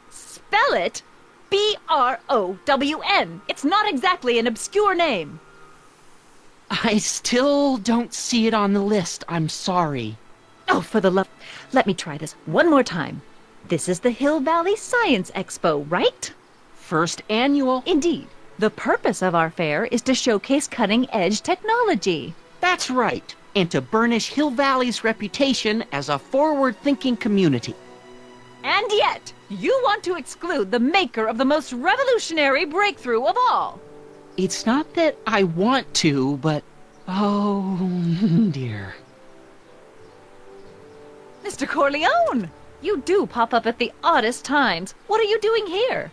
Spell it B-R-O-W-N. It's not exactly an obscure name. I still don't see it on the list. I'm sorry. Oh, for the love... Let me try this one more time. This is the Hill Valley Science Expo, right? First annual. Indeed. The purpose of our fair is to showcase cutting-edge technology. That's right. And to burnish Hill Valley's reputation as a forward-thinking community. And yet, you want to exclude the maker of the most revolutionary breakthrough of all. It's not that I want to, but... oh, dear. Mr. Corleone! You do pop up at the oddest times. What are you doing here?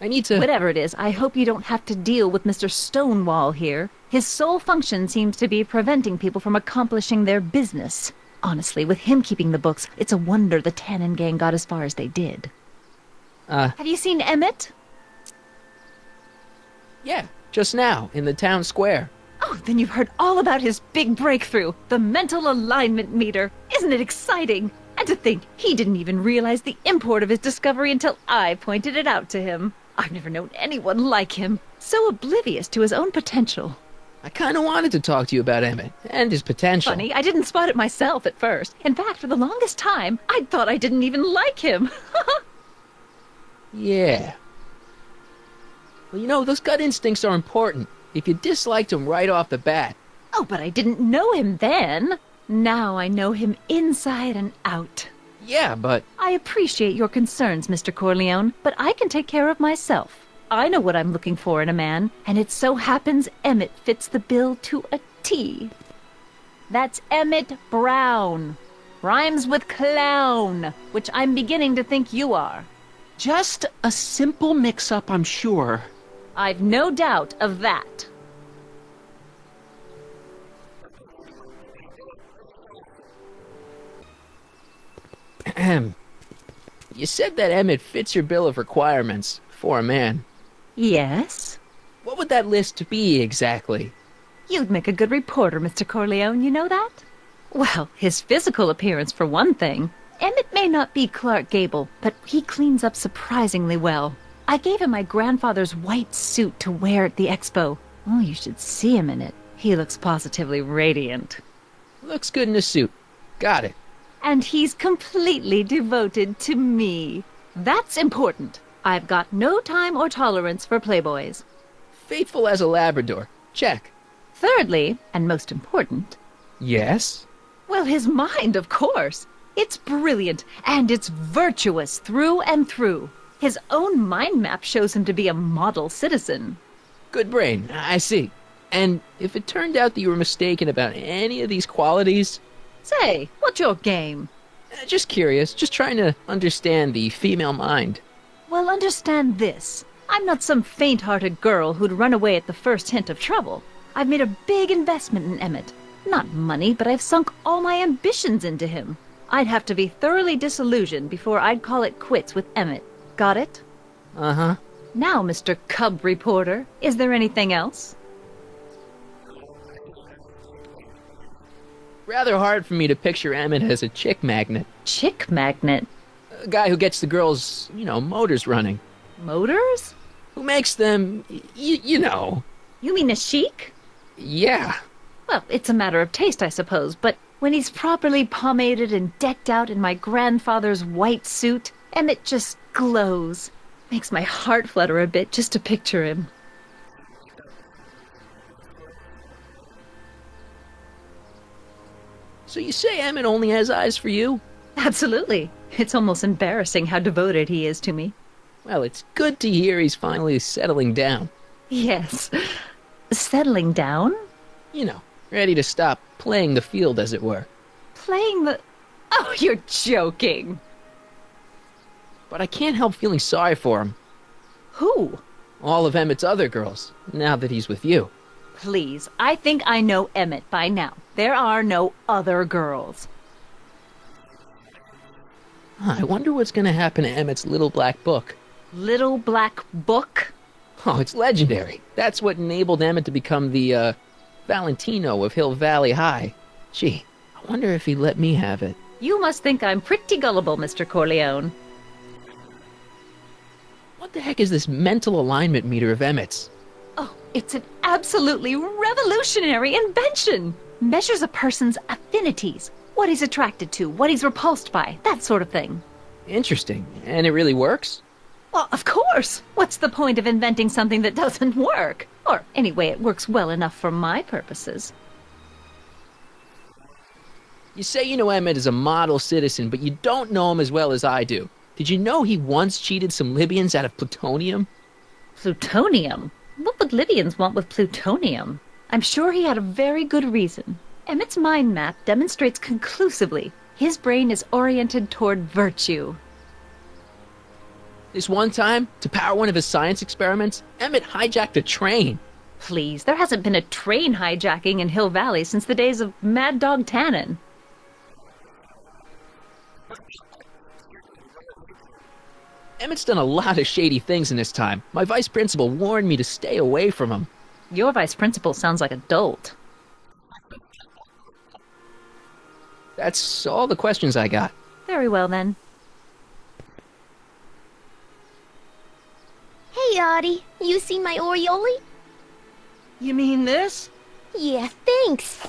I need to... Whatever it is, I hope you don't have to deal with Mr. Stonewall here. His sole function seems to be preventing people from accomplishing their business. Honestly, with him keeping the books, it's a wonder the Tannen gang got as far as they did. Have you seen Emmett? Yeah, just now, in the town square. Oh, then you've heard all about his big breakthrough, the mental alignment meter. Isn't it exciting? And to think, he didn't even realize the import of his discovery until I pointed it out to him. I've never known anyone like him, so oblivious to his own potential. I kind of wanted to talk to you about Emmett and his potential. Funny, I didn't spot it myself at first. In fact, for the longest time, I thought I didn't even like him. Yeah. Well, you know, those gut instincts are important. If you disliked him right off the bat. Oh, but I didn't know him then. Now I know him inside and out. Yeah, but... I appreciate your concerns, Mr. Corleone, but I can take care of myself. I know what I'm looking for in a man, and it so happens Emmett fits the bill to a T. That's Emmett Brown. Rhymes with clown, which I'm beginning to think you are. Just a simple mix-up, I'm sure. I've no doubt of that. Ahem. You said that Emmett fits your bill of requirements for a man. Yes? What would that list be exactly? You'd make a good reporter, Mr. Corleone, you know that? Well, his physical appearance for one thing. Emmett may not be Clark Gable, but he cleans up surprisingly well. I gave him my grandfather's white suit to wear at the Expo. Oh, you should see him in it. He looks positively radiant. Looks good in a suit. Got it. And he's completely devoted to me. That's important. I've got no time or tolerance for playboys. Faithful as a Labrador. Check. Thirdly, and most important... Yes? Well, his mind, of course. It's brilliant, and it's virtuous through and through. His own mind map shows him to be a model citizen. Good brain, I see. And if it turned out that you were mistaken about any of these qualities... Say, what's your game? Just curious, just trying to understand the female mind. Well, understand this. I'm not some faint-hearted girl who'd run away at the first hint of trouble. I've made a big investment in Emmett. Not money, but I've sunk all my ambitions into him. I'd have to be thoroughly disillusioned before I'd call it quits with Emmett. Got it? Uh-huh. Now, Mr. Cub Reporter, is there anything else? Rather hard for me to picture Emmett as a chick magnet. Chick magnet? A guy who gets the girls, motors running. Motors? Who makes them, you know. You mean a chic? Yeah. Well, it's a matter of taste, I suppose, but when he's properly pomaded and decked out in my grandfather's white suit, Emmett just glows. Makes my heart flutter a bit just to picture him. So you say Emmett only has eyes for you? Absolutely. It's almost embarrassing how devoted he is to me. Well, it's good to hear he's finally settling down. Yes. Settling down? Ready to stop playing the field, as it were. Playing the... Oh, you're joking. But I can't help feeling sorry for him. Who? All of Emmett's other girls, now that he's with you. Please, I think I know Emmett by now. There are no other girls. I wonder what's gonna happen to Emmett's little black book. Little black book? Oh, it's legendary. That's what enabled Emmett to become the, Valentino of Hill Valley High. Gee, I wonder if he'd let me have it. You must think I'm pretty gullible, Mr. Corleone. What the heck is this mental alignment meter of Emmett's? Oh, it's an absolutely revolutionary invention. Measures a person's affinities, what he's attracted to, what he's repulsed by, that sort of thing. Interesting. And it really works? Well, of course. What's the point of inventing something that doesn't work? Or, anyway, it works well enough for my purposes. You say you know Emmett is a model citizen, but you don't know him as well as I do. Did you know he once cheated some Libyans out of plutonium? Plutonium? What would Libyans want with plutonium? I'm sure he had a very good reason. Emmett's mind map demonstrates conclusively his brain is oriented toward virtue. This one time, to power one of his science experiments, Emmett hijacked a train. Please, there hasn't been a train hijacking in Hill Valley since the days of Mad Dog Tannen. Emmett's done a lot of shady things in his time. My vice principal warned me to stay away from him. Your vice principal sounds like a dolt. That's all the questions I got. Very well, then. Hey, Artie. You seen my Oriole? You mean this? Yeah, thanks.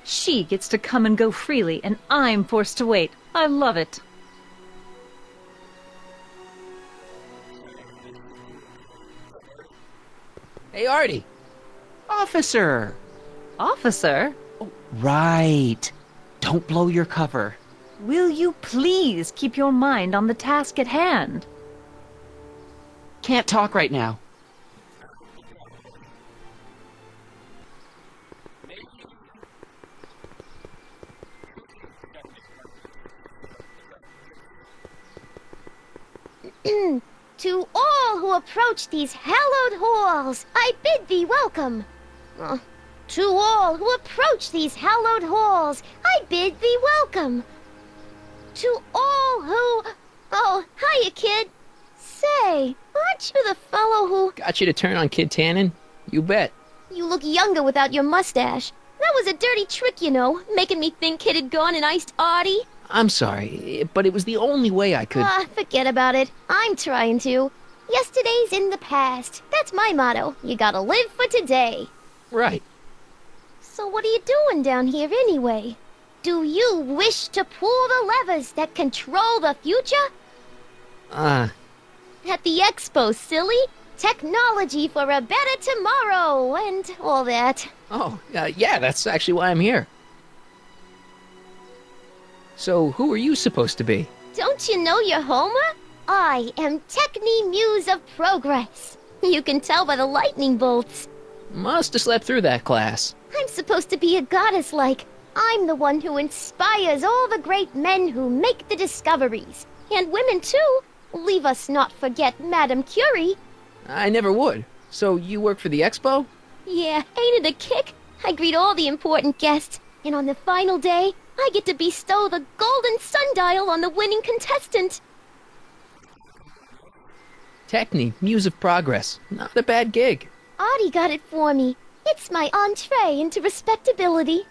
She gets to come and go freely, and I'm forced to wait. I love it. Hey, Artie. Officer! Officer, Right. Don't blow your cover. will you please keep your mind on the task at hand? Can't talk right now. To all who approach these hallowed halls, I bid thee welcome. To all who approach these hallowed halls, I bid thee welcome. To all who... Oh, hiya, kid. Say, aren't you the fellow who... Got you to turn on Kid Tannen? You bet. You look younger without your mustache. That was a dirty trick, you know, making me think Kid had gone and iced Artie. I'm sorry, but it was the only way I could... Forget about it. I'm trying to. Yesterday's in the past. That's my motto. You gotta live for today. Right. So what are you doing down here anyway? Do you wish to pull the levers that control the future? At the Expo, silly. Technology for a better tomorrow and all that. Oh, yeah, that's actually why I'm here. So, who are you supposed to be? Don't you know your Homer? I am Techni Muse of Progress. You can tell by the lightning bolts. Must have slept through that class. I'm supposed to be a goddess-like. I'm the one who inspires all the great men who make the discoveries. And women, too. Leave us not forget Madame Curie. I never would. So, you work for the Expo? Yeah, ain't it a kick? I greet all the important guests. And on the final day, I get to bestow the golden sundial on the winning contestant. Techni, Muse of Progress. Not a bad gig. Artie got it for me. It's my entree into respectability.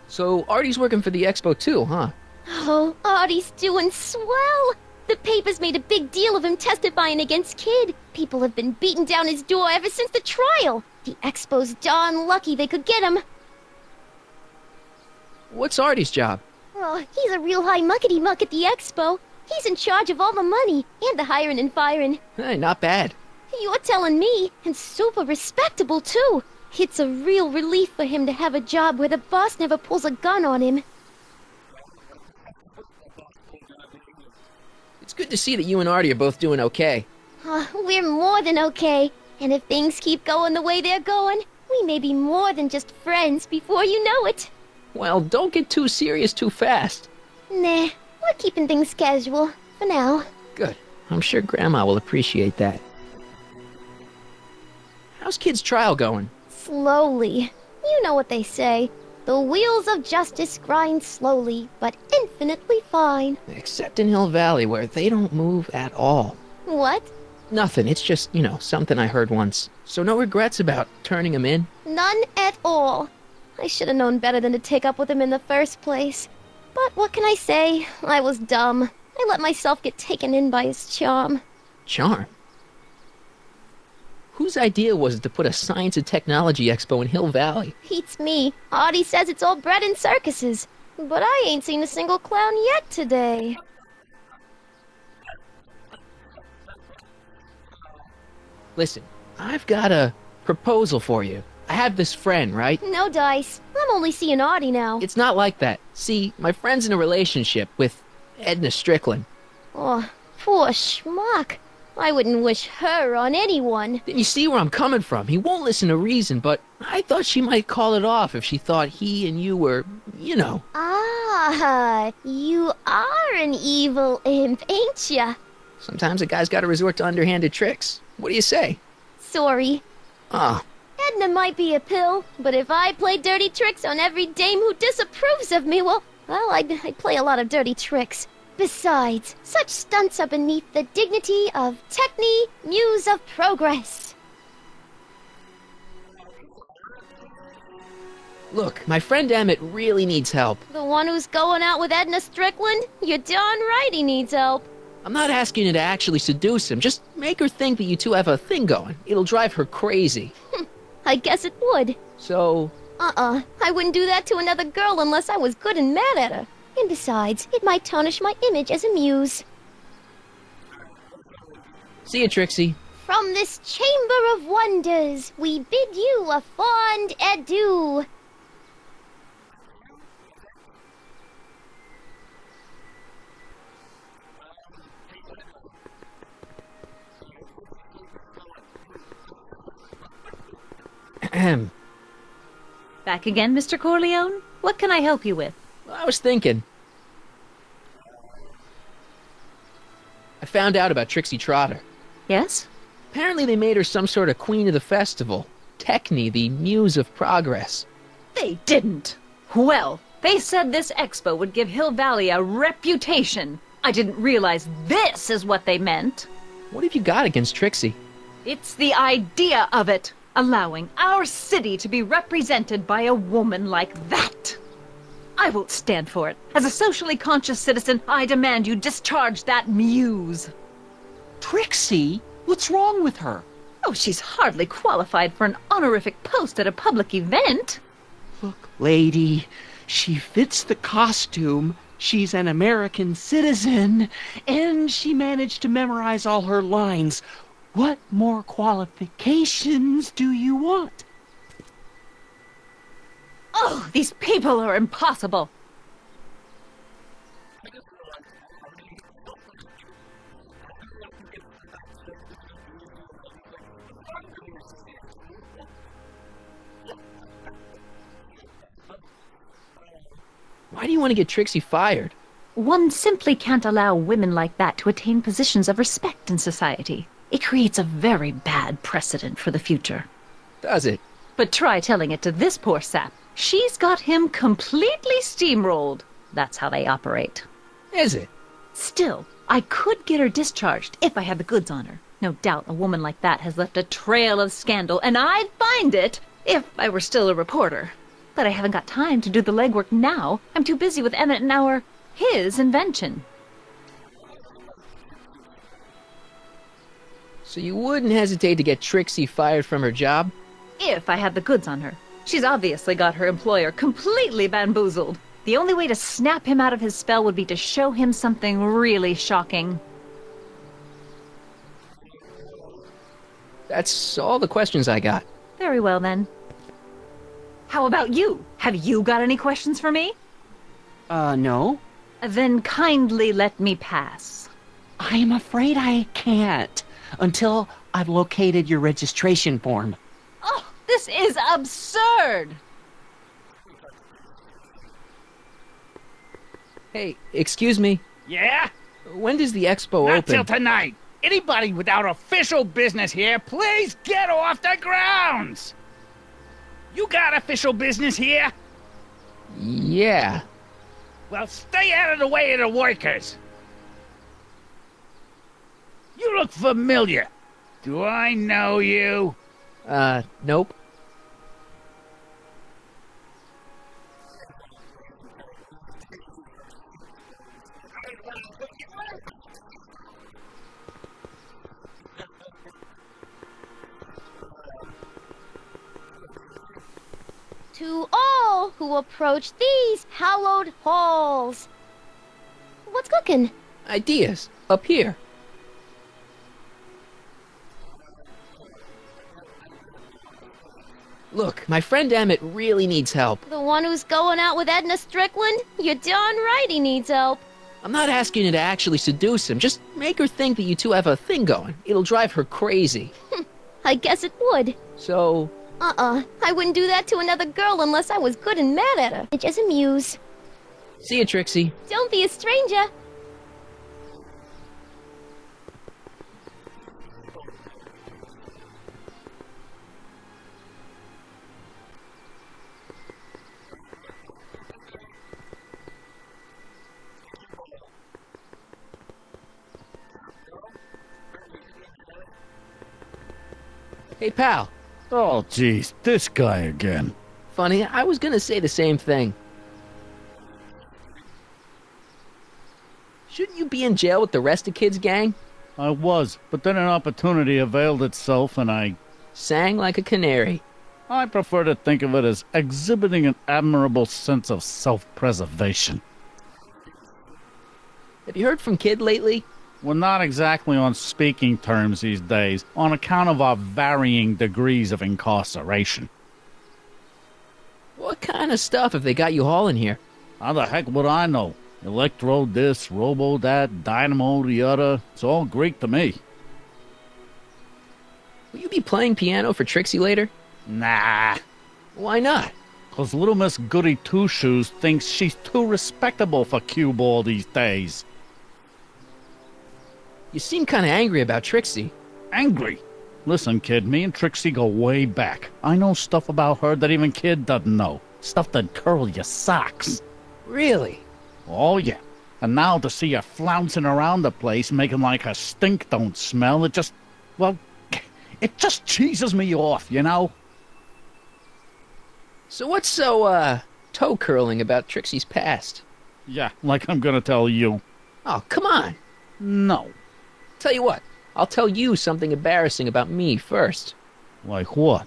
So, Artie's working for the Expo too, huh? Oh, Artie's doing swell. The papers made a big deal of him testifying against Kid. People have been beating down his door ever since the trial. The Expo's darn lucky they could get him. What's Artie's job? Oh, he's a real high muckety-muck at the Expo. He's in charge of all the money and the hiring and firing. Hey, not bad. You're telling me, and super respectable, too. It's a real relief for him to have a job where the boss never pulls a gun on him. It's good to see that you and Artie are both doing okay. We're more than okay. And if things keep going the way they're going, we may be more than just friends before you know it. Well, don't get too serious too fast. Nah, we're keeping things casual, for now. Good. I'm sure Grandma will appreciate that. How's Kid's trial going? Slowly. You know what they say. The wheels of justice grind slowly, but infinitely fine. Except in Hill Valley, where they don't move at all. What? Nothing, it's just, something I heard once. So no regrets about turning him in? None at all. I should have known better than to take up with him in the first place. But what can I say? I was dumb. I let myself get taken in by his charm. Charm? Whose idea was it to put a science and technology expo in Hill Valley? Beats me. Artie says it's all bred in circuses. But I ain't seen a single clown yet today. Listen, I've got a proposal for you. I have this friend, right? No dice. I'm only seeing Artie now. It's not like that. See, my friend's in a relationship with Edna Strickland. Oh, poor schmuck. I wouldn't wish her on anyone. Then you see where I'm coming from. He won't listen to reason, but I thought she might call it off if she thought he and you were, Ah, you are an evil imp, ain't ya? Sometimes a guy's gotta resort to underhanded tricks. What do you say? Sorry. Ah. Edna might be a pill, but if I play dirty tricks on every dame who disapproves of me, well, I'd play a lot of dirty tricks. Besides, such stunts are beneath the dignity of Techne, muse of progress. Look, my friend Emmett really needs help. The one who's going out with Edna Strickland? You're darn right he needs help. I'm not asking you to actually seduce him. Just make her think that you two have a thing going. It'll drive her crazy. I guess it would. So? I wouldn't do that to another girl unless I was good and mad at her. And besides, it might tarnish my image as a muse. See you, Trixie. From this chamber of wonders, we bid you a fond adieu. Ahem. Back again, Mr. Corleone? What can I help you with? I was thinking. I found out about Trixie Trotter. Yes? Apparently they made her some sort of queen of the festival. Techne, the muse of progress. They didn't. Well, they said this expo would give Hill Valley a reputation. I didn't realize this is what they meant. What have you got against Trixie? It's the idea of it. Allowing our city to be represented by a woman like that. I won't stand for it. As a socially conscious citizen, I demand you discharge that muse. Trixie? What's wrong with her? Oh, she's hardly qualified for an honorific post at a public event. Look, lady, she fits the costume. She's an American citizen, and she managed to memorize all her lines. What more qualifications do you want? Oh, these people are impossible. Why do you want to get Trixie fired? One simply can't allow women like that to attain positions of respect in society. It creates a very bad precedent for the future. Does it? But try telling it to this poor sap. She's got him completely steamrolled. That's how they operate. Is it? Still, I could get her discharged if I had the goods on her. No doubt a woman like that has left a trail of scandal, and I'd find it if I were still a reporter. But I haven't got time to do the legwork now. I'm too busy with Emmett and his invention. So you wouldn't hesitate to get Trixie fired from her job? If I had the goods on her. She's obviously got her employer completely bamboozled. The only way to snap him out of his spell would be to show him something really shocking. That's all the questions I got. Very well, then. How about you? Have you got any questions for me? No. Then kindly let me pass. I'm afraid I can't until I've located your registration form. Oh, this is absurd! Hey, excuse me. Yeah? When does the expo Not open? till tonight. Anybody without official business here, please get off the grounds! You got official business here? Yeah. Well, stay out of the way of the workers. You look familiar. Do I know you? Nope. To all who approach these hallowed halls. What's cooking? Ideas. Up here. Look, my friend Emmett really needs help. The one who's going out with Edna Strickland? You're darn right he needs help. I'm not asking you to actually seduce him. Just make her think that you two have a thing going. It'll drive her crazy. I guess it would. So, I wouldn't do that to another girl unless I was good and mad at her. Just a muse. see you, Trixie. Don't be a stranger. Hey, pal. Oh, jeez, this guy again. Funny, I was gonna say the same thing. Shouldn't you be in jail with the rest of kids, gang? I was, but then an opportunity availed itself and I Sang like a canary. prefer to think of it as exhibiting an admirable sense of self-preservation. Have you heard from Kid lately? We're not exactly on speaking terms these days, on account of our varying degrees of incarceration. What kind of stuff have they got you hauling here? How the heck would I know? Electro this, robo that, dynamo the other. It's all Greek to me. Will you be playing piano for Trixie later? Nah, Why not? 'cause little Miss Goody Two-Shoes thinks she's too respectable for cue ball these days. You seem kind of angry about Trixie. Angry. Listen, kid, me and Trixie go way back. I know stuff about her that even Kid doesn't know. Stuff that curl your socks. Really? Oh, yeah. And now to see her flouncing around the place, making like her stink don't smell, it just cheeses me off, you know? So what's so, toe-curling about Trixie's past? Yeah, like I'm gonna tell you. Oh, come on. No. Tell you what, I'll tell you something embarrassing about me first. Like what?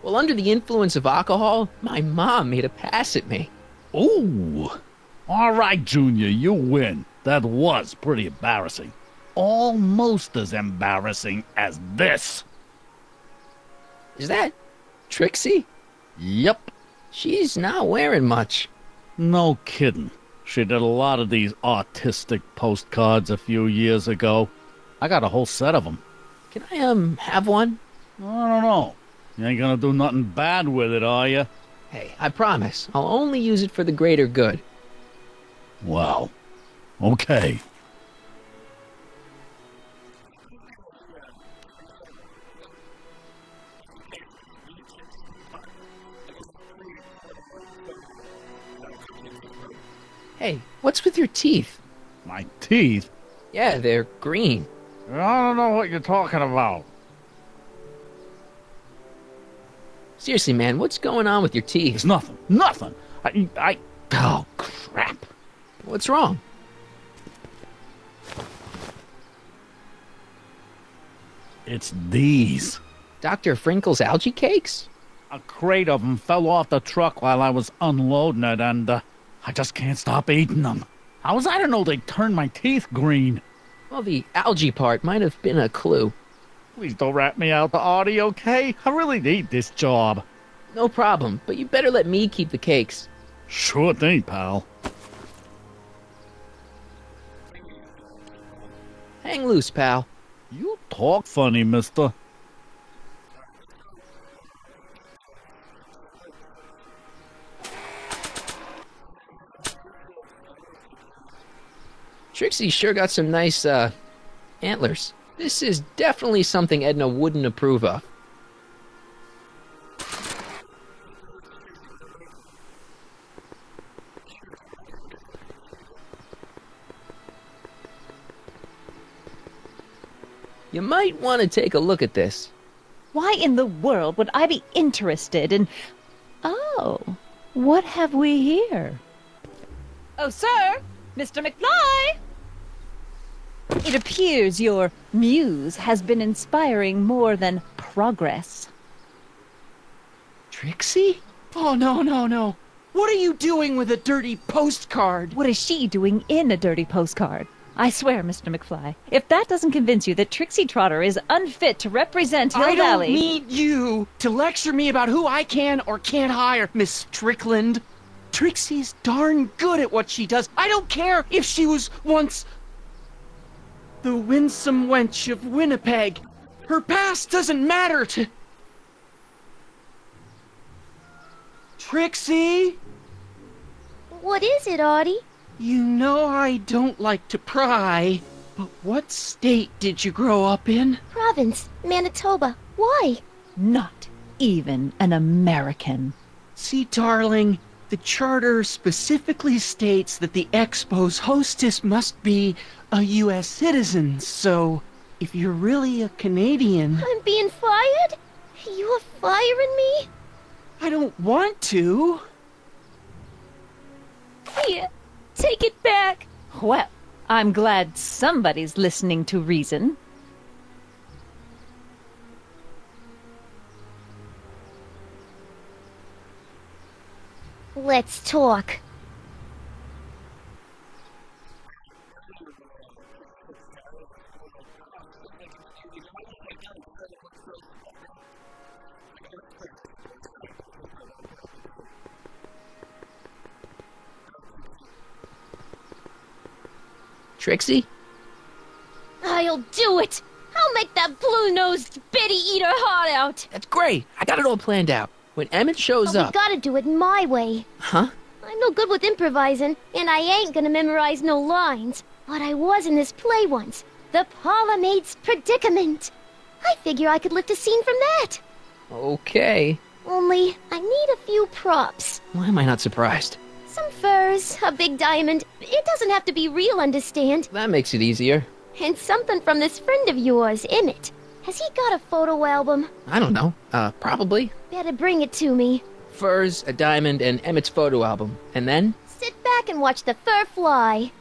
Well, under the influence of alcohol, my mom made a pass at me. Ooh. All right, Junior, you win. That was pretty embarrassing. Almost as embarrassing as this. Is that Trixie? Yep. She's not wearing much. No kidding. She did a lot of these artistic postcards a few years ago. I got a whole set of them. Can I, have one? I don't know. You ain't gonna do nothing bad with it, are you? Hey, I promise. I'll only use it for the greater good. Well, okay. Hey, what's with your teeth? My teeth? Yeah, they're green. I don't know what you're talking about. Seriously, man, what's going on with your It's teeth? nothing. Nothing. Oh, crap. What's wrong? It's these. Dr. Frinkle's algae cakes? A crate of them fell off the truck while I was unloading it, and I just can't stop eating them. How was I to know they'd turn my teeth green? Well, the algae part might have been a clue. Please don't rat me out to Artie, okay? I really need this job. No problem, but you better let me keep the cakes. Sure thing, pal. Hang loose, pal. You talk funny, mister. Trixie sure got some nice, antlers. This is definitely something Edna wouldn't approve of. You might want to take a look at this. Why in the world would I be interested in... Oh, what have we here? Oh, sir! Mr. McFly! It appears your muse has been inspiring more than progress. Trixie? Oh, no, no, no. What are you doing with a dirty postcard? What is she doing in a dirty postcard? I swear, Mr. McFly, if that doesn't convince you that Trixie Trotter is unfit to represent Hill I Valley... don't need you to lecture me about who I can or can't hire, Miss Strickland. Trixie's darn good at what she does. I don't care if she was once the winsome wench of Winnipeg. Her past doesn't matter to... Trixie? What is it, Artie? You know I don't like to pry, but what state did you grow up in? Province, Manitoba. Why? Not even an American. See, darling, the charter specifically states that the Expo's hostess must be a U.S. citizen, so if you're really a Canadian... I'm being fired? You are firing me? I don't want to. Here, take it back. Well, I'm glad somebody's listening to reason. Let's talk. Trixie? I'll do it! I'll make that blue-nosed Betty eat her heart out! That's great. I got it all planned out. When Emmett shows But up... we gotta do it my way. Huh? I'm no good with improvising, and I ain't gonna memorize no lines. But I was in this play once. The Parlourmaid's Predicament. I figure I could lift a scene from that. Okay. Only, I need a few props. Why am I not surprised? Some furs, a big diamond. It doesn't have to be real, understand? That makes it easier. And something from this friend of yours, Emmett. Has he got a photo album? I don't know. Probably. Better bring it to me. Furs, a diamond, and Emmett's photo album. And then? Sit back and watch the fur fly.